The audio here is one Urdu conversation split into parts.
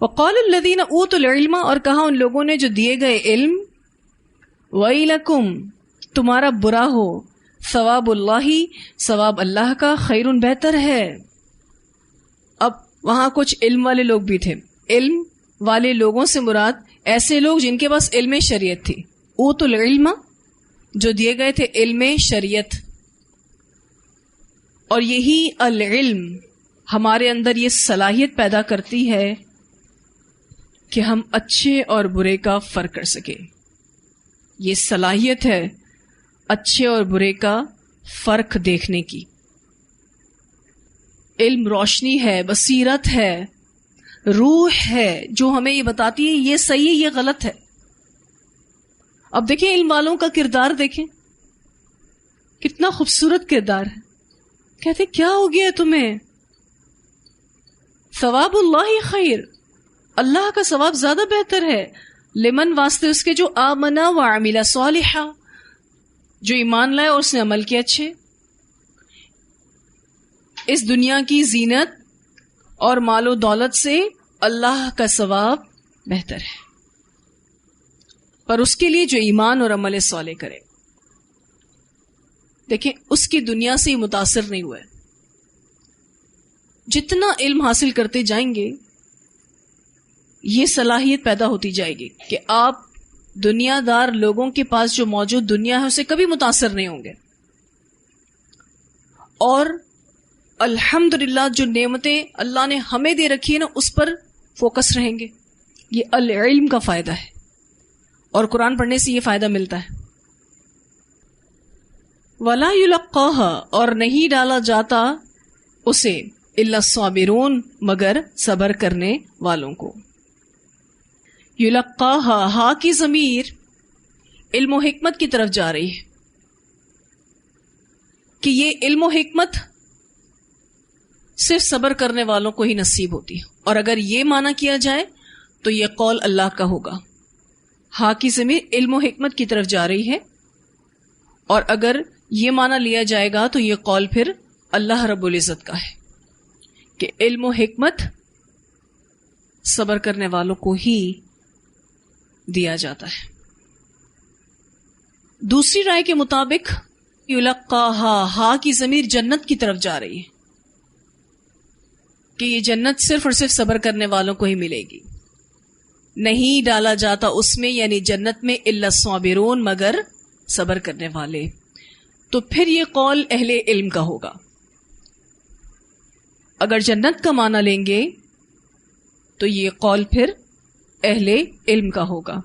وقال الذین اوتوا العلم، اور کہا ان لوگوں نے جو دیے گئے علم، ویلکم، تمہارا برا ہو، ثواب اللہ، ثواب اللہ کا، خیر، بہتر ہے۔ اب وہاں کچھ علم والے لوگ بھی تھے۔ علم والے لوگوں سے مراد ایسے لوگ جن کے پاس علم شریعت تھی، اوتوا العلم، جو دیے گئے تھے علم شریعت۔ اور یہی العلم ہمارے اندر یہ صلاحیت پیدا کرتی ہے کہ ہم اچھے اور برے کا فرق کر سکیں۔ یہ صلاحیت ہے اچھے اور برے کا فرق دیکھنے کی۔ علم روشنی ہے، بصیرت ہے، روح ہے جو ہمیں یہ بتاتی ہے یہ صحیح ہے، یہ غلط ہے۔ اب دیکھیں علم والوں کا کردار، دیکھیں کتنا خوبصورت کردار ہے۔ کہتے کیا ہو گیا تمہیں؟ ثواب اللہ خیر، اللہ کا ثواب زیادہ بہتر ہے، لمن، واسطے اس کے جو آمنا وعمل صالحا، جو ایمان لائے اور اس نے عمل کیا اچھے۔ اس دنیا کی زینت اور مال و دولت سے اللہ کا ثواب بہتر ہے، پر اس کے لیے جو ایمان اور عمل صالح کرے۔ دیکھیں اس کی دنیا سے ہی متاثر نہیں ہوا ہے۔ جتنا علم حاصل کرتے جائیں گے یہ صلاحیت پیدا ہوتی جائے گی کہ آپ دنیا دار لوگوں کے پاس جو موجود دنیا ہے اسے کبھی متاثر نہیں ہوں گے، اور الحمدللہ جو نعمتیں اللہ نے ہمیں دے رکھی ہے نا اس پر فوکس رہیں گے۔ یہ العلم کا فائدہ ہے، اور قرآن پڑھنے سے یہ فائدہ ملتا ہے۔ وَلَا يُلَقَّاهَا، اور نہیں ڈالا جاتا اسے، إِلَّا الصَّابِرُونَ، مگر صبر کرنے والوں کو۔ یلقاها، ہا کی ضمیر علم و حکمت کی طرف جا رہی ہے کہ یہ علم و حکمت صرف صبر کرنے والوں کو ہی نصیب ہوتی ہے، اور اگر یہ معنی کیا جائے تو یہ قول اللہ کا ہوگا۔ ہا کی ضمیر علم و حکمت کی طرف جا رہی ہے، اور اگر یہ معنی لیا جائے گا تو یہ قول پھر اللہ رب العزت کا ہے کہ علم و حکمت صبر کرنے والوں کو ہی دیا جاتا ہے۔ دوسری رائے کے مطابق یلقاہا، ہا کی ضمیر جنت کی طرف جا رہی ہے کہ یہ جنت صرف اور صرف صبر کرنے والوں کو ہی ملے گی۔ نہیں ڈالا جاتا اس میں، یعنی جنت میں، الا الصابرون، مگر صبر کرنے والے۔ تو پھر یہ قول اہل علم کا ہوگا۔ اگر جنت کا معنی لیں گے تو یہ قول پھر اہل علم کا ہوگا۔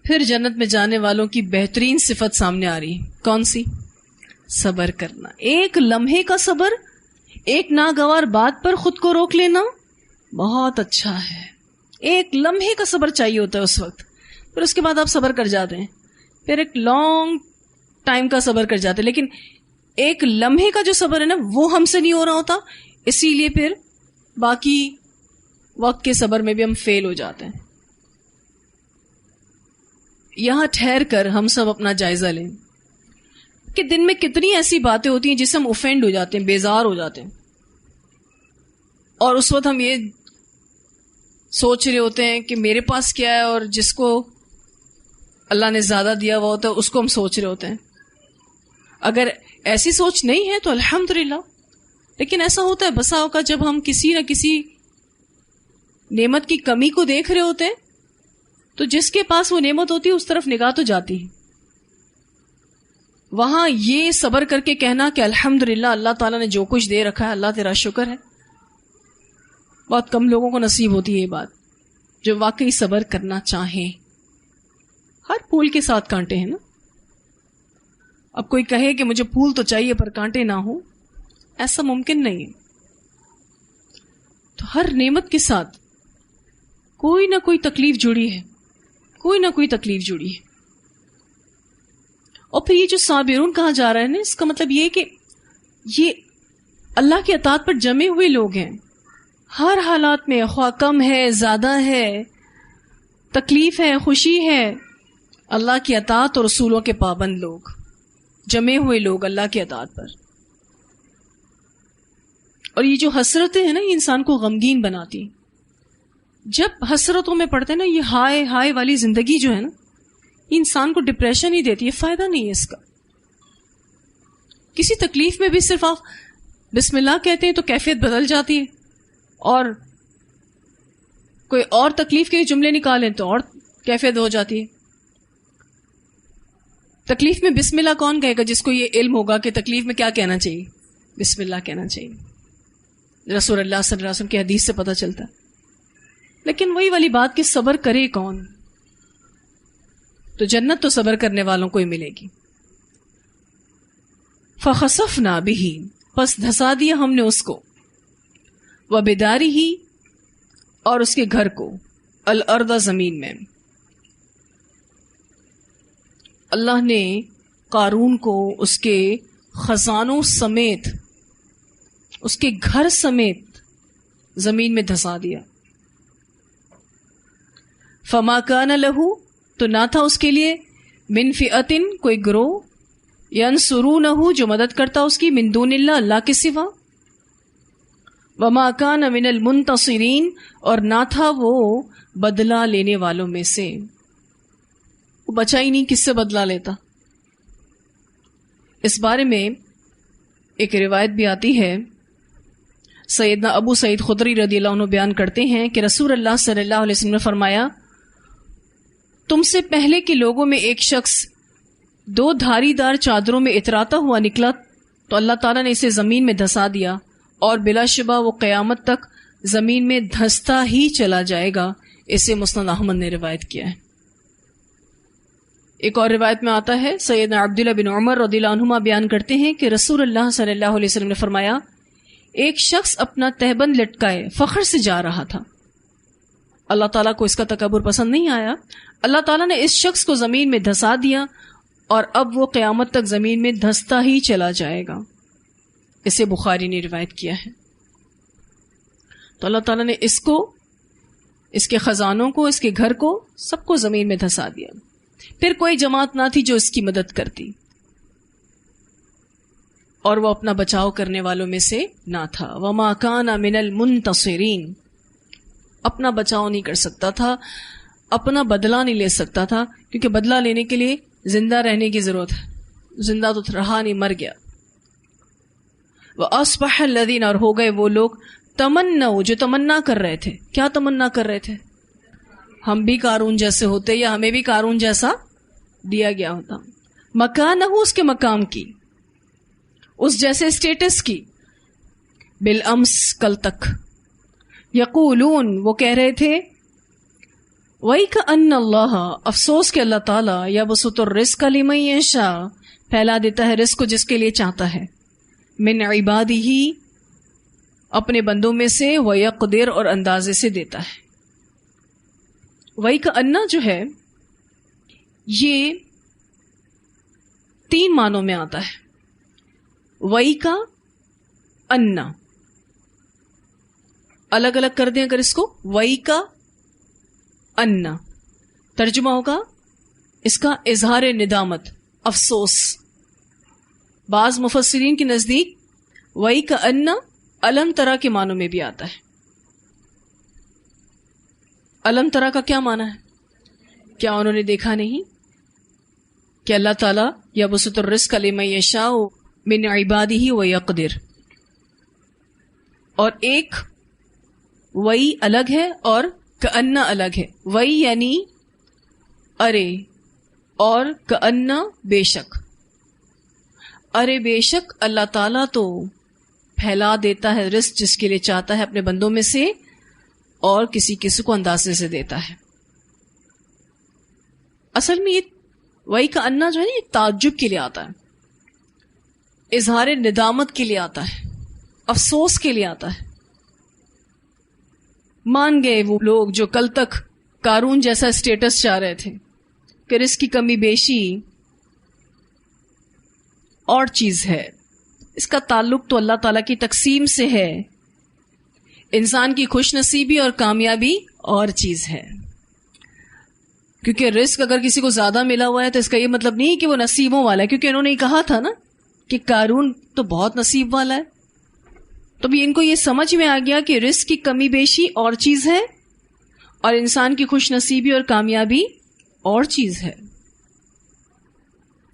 پھر جنت میں جانے والوں کی بہترین صفت سامنے آ رہی، کون سی؟ صبر کرنا۔ ایک لمحے کا صبر، ایک ناگوار بات پر خود کو روک لینا بہت اچھا ہے۔ ایک لمحے کا صبر چاہیے ہوتا ہے اس وقت، پھر اس کے بعد آپ صبر کر جاتے ہیں، پھر ایک لانگ ٹائم کا صبر کر جاتے ہیں، لیکن ایک لمحے کا جو صبر ہے نا وہ ہم سے نہیں ہو رہا ہوتا، اسی لیے پھر باقی وقت کے صبر میں بھی ہم فیل ہو جاتے ہیں۔ یہاں ٹھہر کر ہم سب اپنا جائزہ لیں کہ دن میں کتنی ایسی باتیں ہوتی ہیں جس سے ہم اوفینڈ ہو جاتے ہیں، بیزار ہو جاتے ہیں، اور اس وقت ہم یہ سوچ رہے ہوتے ہیں کہ میرے پاس کیا ہے، اور جس کو اللہ نے زیادہ دیا ہوا ہوتا ہے اس کو ہم سوچ رہے ہوتے ہیں۔ اگر ایسی سوچ نہیں ہے تو الحمدللہ، لیکن ایسا ہوتا ہے بسا اوقات جب ہم کسی نہ کسی نعمت کی کمی کو دیکھ رہے ہوتے ہیں تو جس کے پاس وہ نعمت ہوتی ہے اس طرف نگاہ تو جاتی ہے۔ وہاں یہ صبر کر کے کہنا کہ الحمدللہ اللہ تعالیٰ نے جو کچھ دے رکھا ہے اللہ تیرا شکر ہے، بہت کم لوگوں کو نصیب ہوتی ہے یہ بات، جو واقعی صبر کرنا چاہیں۔ ہر پھول کے ساتھ کانٹے ہیں نا، اب کوئی کہے کہ مجھے پھول تو چاہیے پر کانٹے نہ ہوں، ایسا ممکن نہیں ہے۔ تو ہر نعمت کے ساتھ کوئی نہ کوئی تکلیف جڑی ہے، کوئی نہ کوئی تکلیف جڑی ہے۔ اور پھر یہ جو صابرون کہا جا رہا ہے نا، اس کا مطلب یہ کہ یہ اللہ کی اطاعت پر جمے ہوئے لوگ ہیں، ہر حالات میں، خواہ کم ہے، زیادہ ہے، تکلیف ہے، خوشی ہے، اللہ کی اطاعت اور رسولوں کے پابند لوگ، جمے ہوئے لوگ اللہ کی اطاعت پر۔ اور یہ جو حسرتیں ہیں نا یہ انسان کو غمگین بناتی ہیں. جب حسرتوں میں پڑتے ہیں نا یہ ہائے ہائے والی زندگی جو ہے نا یہ انسان کو ڈپریشن ہی دیتی ہے, فائدہ نہیں ہے اس کا. کسی تکلیف میں بھی صرف آپ بسم اللہ کہتے ہیں تو کیفیت بدل جاتی ہے, اور کوئی اور تکلیف کے جملے نکالیں تو اور کیفیت ہو جاتی ہے. تکلیف میں بسم اللہ کون کہے گا جس کو یہ علم ہوگا کہ تکلیف میں کیا کہنا چاہیے؟ بسم اللہ کہنا چاہیے. رسول اللہ صلی اللہ علیہ وسلم کی حدیث سے پتہ چلتا ہے. لیکن وہی والی بات کہ صبر کرے کون؟ تو جنت تو صبر کرنے والوں کو ہی ملے گی. فَخَسَفْنَا بِهِ پس دھسا دیا ہم نے اس کو, وَبِدَارِهِ اور اس کے گھر کو, الارض زمین میں. اللہ نے قارون کو اس کے خزانوں سمیت اس کے گھر سمیت زمین میں دھسا دیا. فما کان لہو تو نہ تھا اس کے لیے, من فئتن کوئی گروہ, ینصرونہ جو مدد کرتا اس کی, من دون اللہ اللہ کے سوا, وما کان من المنتصرین اور نہ تھا وہ بدلہ لینے والوں میں سے. وہ بچا ہی نہیں, کس سے بدلہ لیتا. اس بارے میں ایک روایت بھی آتی ہے, سیدنا ابو سعید خدری رضی اللہ عنہ بیان کرتے ہیں کہ رسول اللہ صلی اللہ علیہ وسلم نے فرمایا, تم سے پہلے کے لوگوں میں ایک شخص 2 دھاری دار چادروں میں اتراتا ہوا نکلا تو اللہ تعالیٰ نے اسے زمین میں دھسا دیا, اور بلا شبہ وہ قیامت تک زمین میں دھستا ہی چلا جائے گا. اسے مسند احمد نے روایت کیا ہے. ایک اور روایت میں آتا ہے, سیدنا عبداللہ بن عمر رضی اللہ عنہما بیان کرتے ہیں کہ رسول اللہ صلی اللہ علیہ وسلم نے فرمایا, ایک شخص اپنا تہبند لٹکائے فخر سے جا رہا تھا. اللہ تعالیٰ کو اس کا تکبر پسند نہیں آیا. اللہ تعالیٰ نے اس شخص کو زمین میں دھسا دیا, اور اب وہ قیامت تک زمین میں دھستا ہی چلا جائے گا. اسے بخاری نے روایت کیا ہے. تو اللہ تعالیٰ نے اس کو, اس کے خزانوں کو, اس کے گھر کو, سب کو زمین میں دھسا دیا. پھر کوئی جماعت نہ تھی جو اس کی مدد کرتی, اور وہ اپنا بچاؤ کرنے والوں میں سے نہ تھا. وما کان من المنتصرین اپنا بچاؤ نہیں کر سکتا تھا, اپنا بدلہ نہیں لے سکتا تھا, کیونکہ بدلہ لینے کے لیے زندہ رہنے کی ضرورت ہے. زندہ تو رہا نہیں, مر گیا. وَأَصْبَحَ الَّذِينَ اور ہو گئے وہ لوگ, تمنوا جو تمنا کر رہے تھے. کیا تمنا کر رہے تھے؟ ہم بھی قارون جیسے ہوتے, یا ہمیں بھی قارون جیسا دیا گیا ہوتا. مکانہ اس کے مقام کی, اس جیسے اسٹیٹس کی, بالامس کل تک. یقولون وہ کہہ رہے تھے, وَيْكَأَنَّ اللَّهَ افسوس کہ اللہ تعالیٰ يَبْسُطُ الرِّزْقَ لِمَن يَشَاءُ پھیلا دیتا ہے رزق کو جس کے لیے چاہتا ہے, من عبادہ اپنے بندوں میں سے, وَيَقْدِرُ اور اندازے سے دیتا ہے. وَيْكَأَنَّ جو ہے یہ 3 معنوں میں آتا ہے. وَيْكَأَنَّ الگ الگ کر دیں اگر اس کو, وَيْكَأَنَّ ترجمہ ہوگا اس کا اظہار ندامت, افسوس. بعض مفسرین کے نزدیک وَيْكَأَنَّ الم ترا کے معنوں میں بھی آتا ہے. الم ترا کا کیا معنی ہے؟ کیا انہوں نے دیکھا نہیں کہ اللہ تعالیٰ یبسط الرزق لمن یشاء من عبادہ ویقدر. اور ایک وہی الگ ہے اور کأنہ الگ ہے. وہی یعنی ارے, اور کأنہ بے شک. ارے بے شک اللہ تعالیٰ تو پھیلا دیتا ہے رزق جس کے لیے چاہتا ہے اپنے بندوں میں سے, اور کسی کسی کو اندازے سے دیتا ہے. اصل میں یہ وہی کا انا جو ہے نا یہ تعجب کے لیے آتا ہے, اظہار ندامت کے لیے آتا ہے, افسوس کے لیے آتا ہے. مان گئے وہ لوگ جو کل تک قارون جیسا اسٹیٹس چاہ رہے تھے کہ رزق کی کمی بیشی اور چیز ہے, اس کا تعلق تو اللہ تعالیٰ کی تقسیم سے ہے. انسان کی خوش نصیبی اور کامیابی اور چیز ہے. کیونکہ رزق اگر کسی کو زیادہ ملا ہوا ہے تو اس کا یہ مطلب نہیں کہ وہ نصیبوں والا ہے, کیونکہ انہوں نے کہا تھا نا کہ قارون تو بہت نصیب والا ہے. تو بھی ان کو یہ سمجھ میں آ گیا کہ رزق کی کمی بیشی اور چیز ہے اور انسان کی خوش نصیبی اور کامیابی اور چیز ہے.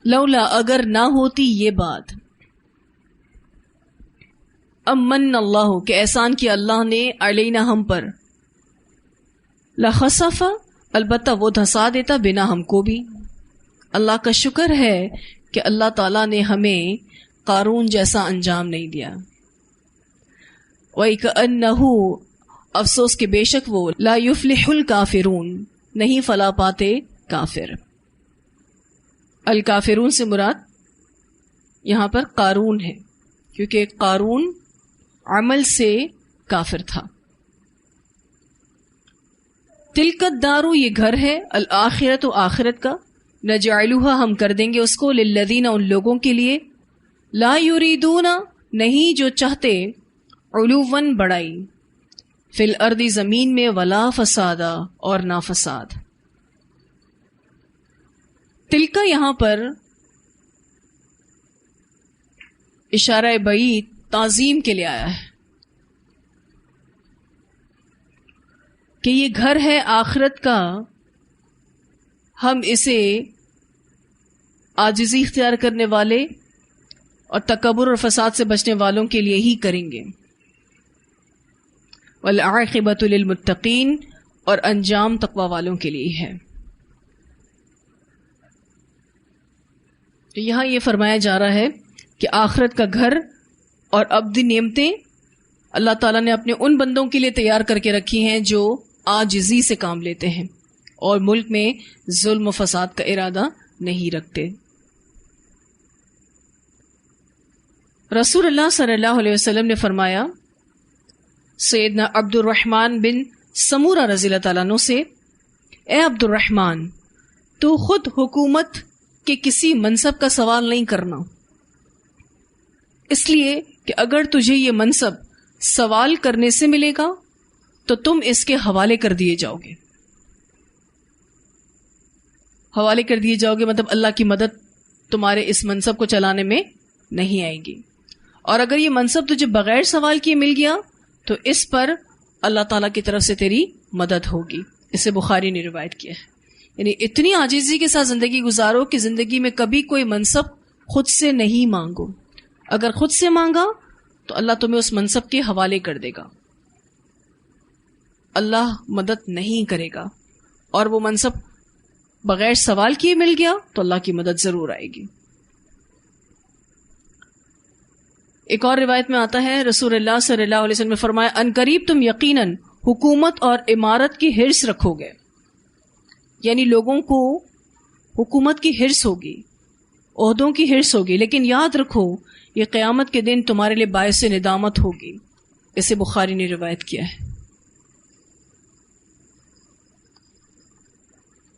لولا اگر نہ ہوتی یہ بات، امن اللہ کہ احسان کیا اللہ نے علینا ہم پر، لخسف البتہ وہ دھسا دیتا بنا ہم کو بھی. اللہ کا شکر ہے کہ اللہ تعالیٰ نے ہمیں قارون جیسا انجام نہیں دیا. وَإِكَأَنَّهُ افسوس کہ بے شک وہ لا یفلح الکافرون نہیں فلا پاتے کافر. الکافرون سے مراد یہاں پر قارون ہے، کیونکہ قارون عمل سے کافر تھا. تلک الدار یہ گھر ہے، الآخرت و آخرت کا، نجعلها ہم کر دیں گے اس کو، للذین ان لوگوں کے لیے، لا یریدون نہیں جو چاہتے، علوًا بڑائی، فی الارض زمین میں، ولا فسادا اور نا فساد. تلکا یہاں پر اشارہ بعید تعظیم کے لیے آیا ہے کہ یہ گھر ہے آخرت کا، ہم اسے عاجزی اختیار کرنے والے اور تکبر اور فساد سے بچنے والوں کے لیے ہی کریں گے. والعاقبۃ للمتقین اور انجام تقوی والوں کے لیے ہے. تو یہاں یہ فرمایا جا رہا ہے کہ آخرت کا گھر اور ابدی نعمتیں اللہ تعالیٰ نے اپنے ان بندوں کے لیے تیار کر کے رکھی ہیں جو عاجزی سے کام لیتے ہیں اور ملک میں ظلم و فساد کا ارادہ نہیں رکھتے. رسول اللہ صلی اللہ علیہ وسلم نے فرمایا سیدنا عبد الرحمن بن سمورہ رضی اللہ تعالیٰ عنہ سے، اے عبد الرحمن تو خود حکومت کے کسی منصب کا سوال نہیں کرنا، اس لیے کہ اگر تجھے یہ منصب سوال کرنے سے ملے گا تو تم اس کے حوالے کر دیے جاؤ گے. حوالے کر دیے جاؤ گے مطلب اللہ کی مدد تمہارے اس منصب کو چلانے میں نہیں آئے گی. اور اگر یہ منصب تجھے بغیر سوال کیے مل گیا تو اس پر اللہ تعالیٰ کی طرف سے تیری مدد ہوگی. اسے بخاری نے روایت کیا ہے. یعنی اتنی عاجزی کے ساتھ زندگی گزارو کہ زندگی میں کبھی کوئی منصب خود سے نہیں مانگو. اگر خود سے مانگا تو اللہ تمہیں اس منصب کے حوالے کر دے گا، اللہ مدد نہیں کرے گا. اور وہ منصب بغیر سوال کیے مل گیا تو اللہ کی مدد ضرور آئے گی. ایک اور روایت میں آتا ہے رسول اللہ صلی اللہ علیہ وسلم نے فرمایا ان قریب تم یقیناً حکومت اور عمارت کی حرص رکھو گے. یعنی لوگوں کو حکومت کی حرص ہوگی، عہدوں کی حرص ہوگی، لیکن یاد رکھو یہ قیامت کے دن تمہارے لیے باعث ندامت ہوگی. اسے بخاری نے روایت کیا ہے.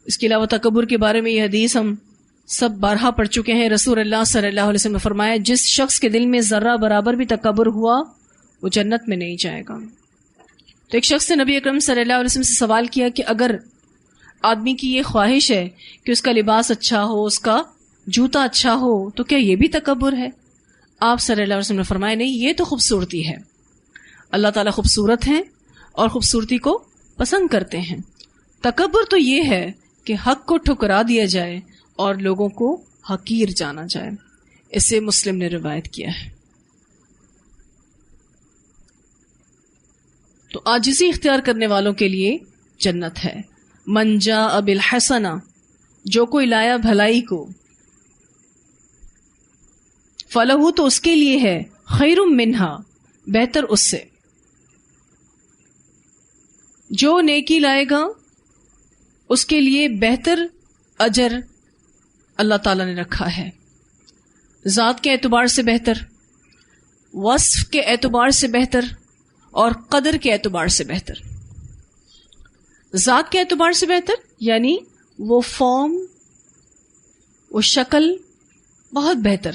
اس کے علاوہ تکبر کے بارے میں یہ حدیث ہم سب بارہا پڑھ چکے ہیں. رسول اللہ صلی اللہ علیہ وسلم نے فرمایا جس شخص کے دل میں ذرہ برابر بھی تکبر ہوا وہ جنت میں نہیں جائے گا. تو ایک شخص نے نبی اکرم صلی اللہ علیہ وسلم سے سوال کیا کہ اگر آدمی کی یہ خواہش ہے کہ اس کا لباس اچھا ہو، اس کا جوتا اچھا ہو، تو کیا یہ بھی تکبر ہے؟ آپ صلی اللہ علیہ وسلم نے فرمایا نہیں، یہ تو خوبصورتی ہے. اللہ تعالیٰ خوبصورت ہیں اور خوبصورتی کو پسند کرتے ہیں. تکبر تو یہ ہے کہ حق کو ٹھکرا دیا جائے اور لوگوں کو حقیر جانا جائے. اسے مسلم نے روایت کیا ہے. تو عاجزی اختیار کرنے والوں کے لیے جنت ہے. من جاء بالحسنہ جو کوئی لایا بھلائی کو، فلہ تو اس کے لیے ہے، خیر منہا بہتر اس سے. جو نیکی لائے گا اس کے لیے بہتر اجر اللہ تعالیٰ نے رکھا ہے. ذات کے اعتبار سے بہتر، وصف کے اعتبار سے بہتر اور قدر کے اعتبار سے بہتر. ذات کے اعتبار سے بہتر یعنی وہ فارم، وہ شکل بہت بہتر.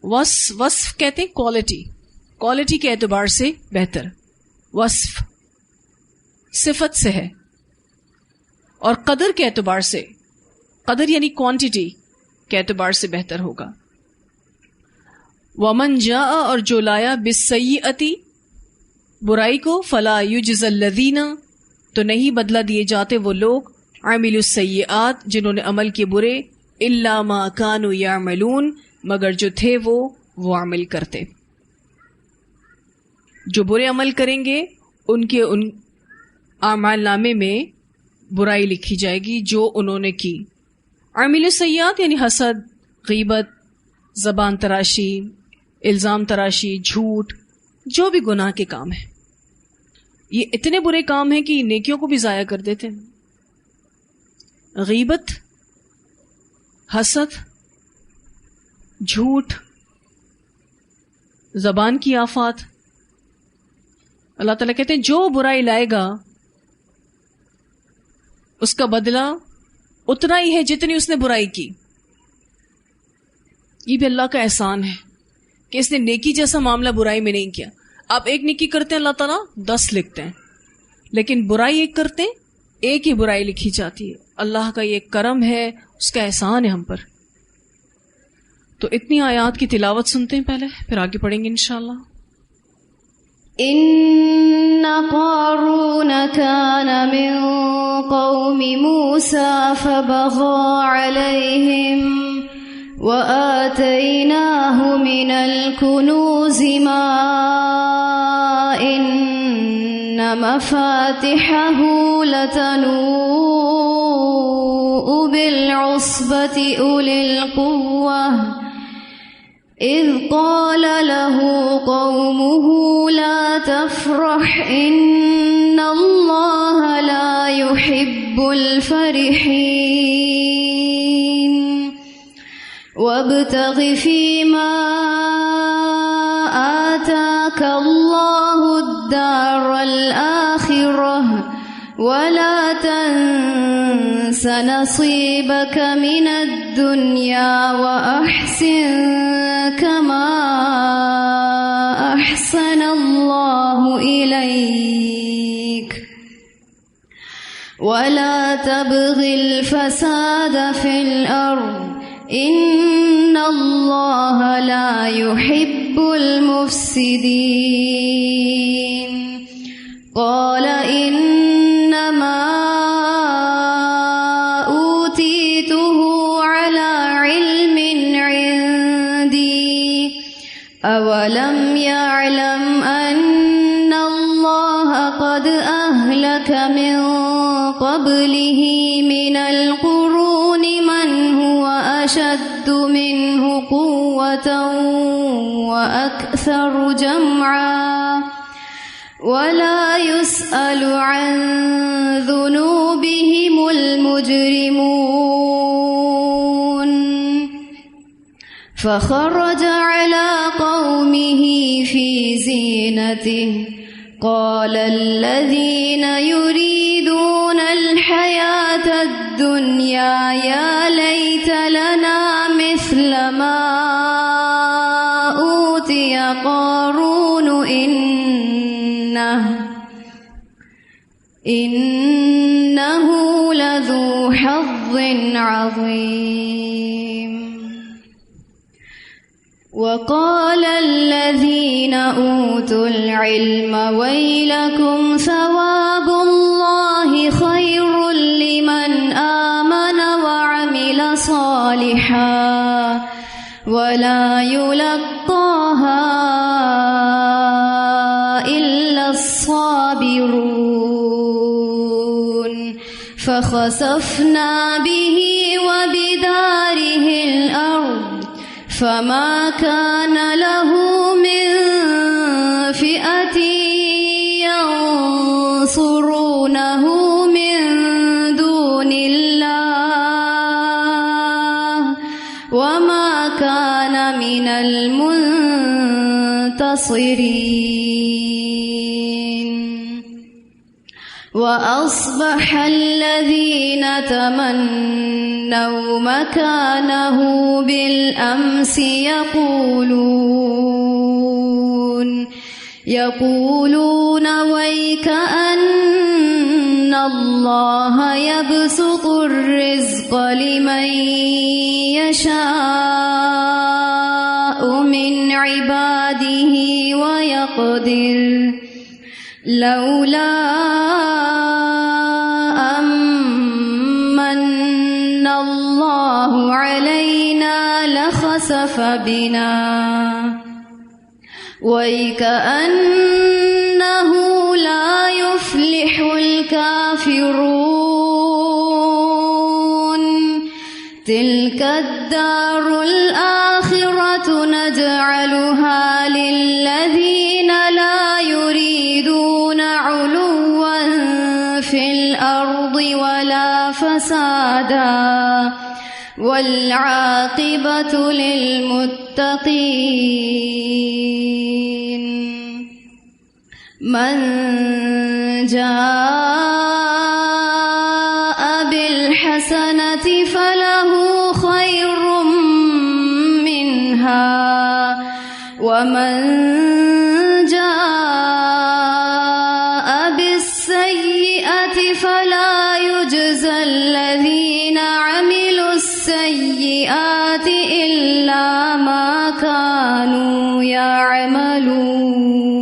وصف کہتے ہیں کوالٹی کے اعتبار سے بہتر. وصف صفت سے ہے. اور قدر کے اعتبار سے، قدر یعنی کوانٹٹی کے اعتبار سے بہتر ہوگا. ومن جاء اور جو لایا بالسیئتی برائی کو فلا یجزی الذین تو نہیں بدلہ دیے جاتے وہ لوگ عملوا السیئات جنہوں نے عمل کیے برے الا ما کانوا یعملون مگر جو تھے وہ عمل کرتے. جو برے عمل کریں گے ان کے ان اعمال نامے میں برائی لکھی جائے گی جو انہوں نے کی. عملوا السیئات یعنی حسد، غیبت، زبان تراشی، الزام تراشی، جھوٹ، جو بھی گناہ کے کام ہیں. یہ اتنے برے کام ہیں کہ یہ نیکیوں کو بھی ضائع کر دیتے ہیں. غیبت، حسد، جھوٹ، زبان کی آفات. اللہ تعالیٰ کہتے ہیں جو برائی لائے گا اس کا بدلہ اتنا ہی ہے جتنی اس نے برائی کی. یہ بھی اللہ کا احسان ہے کہ اس نے نیکی جیسا معاملہ برائی میں نہیں کیا. آپ ایک نیکی کرتے ہیں اللہ تعالیٰ 10 لکھتے ہیں، لیکن برائی ایک کرتے ہیں ایک ہی برائی لکھی جاتی ہے. اللہ کا یہ کرم ہے، اس کا احسان ہے ہم پر. تو اتنی آیات کی تلاوت سنتے ہیں پہلے، پھر آگے پڑھیں گے انشاءاللہ. إن قارون كان من قوم موسى فبغى عليهم وآتيناه من الكنوز ما إن مفاتحه لتنوء بالعصبة أولي القوة إذ قال له قومه لا تفرح إن الله لا يحب الفرحين وابتغ فيما آتاك الله الدار الآخرة ولا تنس نصيبك من الدنيا وأحسن كما أحسن الله إليك ولا تبغ الفساد في الأرض إن الله لا يحب المفسدين قال إنما أوتيته على علم عندي أولم يعلم أن الله قد أهلك من قبله من القرون من هو أشد منه قوة وأكثر جمعا ولا يسأل عن ذنوبهم المجرمون فخرج على قومه في زينته قال الذين يريدون الحياة الدنيا يا ليت لنا مثل ما أوتي قارون إنه لذو حظ عظيم وقال الذين أوتوا العلم ويلكم ثواب الله خير لمن آمن وعمل صالحا ولا يلقاها إلا الصابرون فخسفنا به وبداره الأرض فما كان له من فئة ينصرونه من دون الله وما كان من المنتصرين وأصبح الذين تمنوا مكانه بالأمس يقولون ويك أن الله يبسط الرزق لمن يشاء من يقدر لولا أمن الله علينا لخسف بنا وَيْكَأَنَّهُ لَا يُفْلِحُ الْكَافِرُونَ تِلْكَ الدَّارُ الْآخِرَةُ نَجْعَلُهَا لِلَّذِينَ لَا يُرِيدُونَ عُلُوًّا فِي الْأَرْضِ وَلَا فَسَادًا وَالْعَاقِبَةُ لِلْمُتَّقِينَ مَنْ جَاءَ بِالْحَسَنَةِ فَلَهُ خَيْرٌ مِنْهَا وَمَنْ جَاءَ بِالسَّيِّئَةِ فَلَا يُجْزَى الَّذِينَ عَمِلُوا السَّيِّئَاتِ إِلَّا مَا كَانُوا يَعْمَلُونَ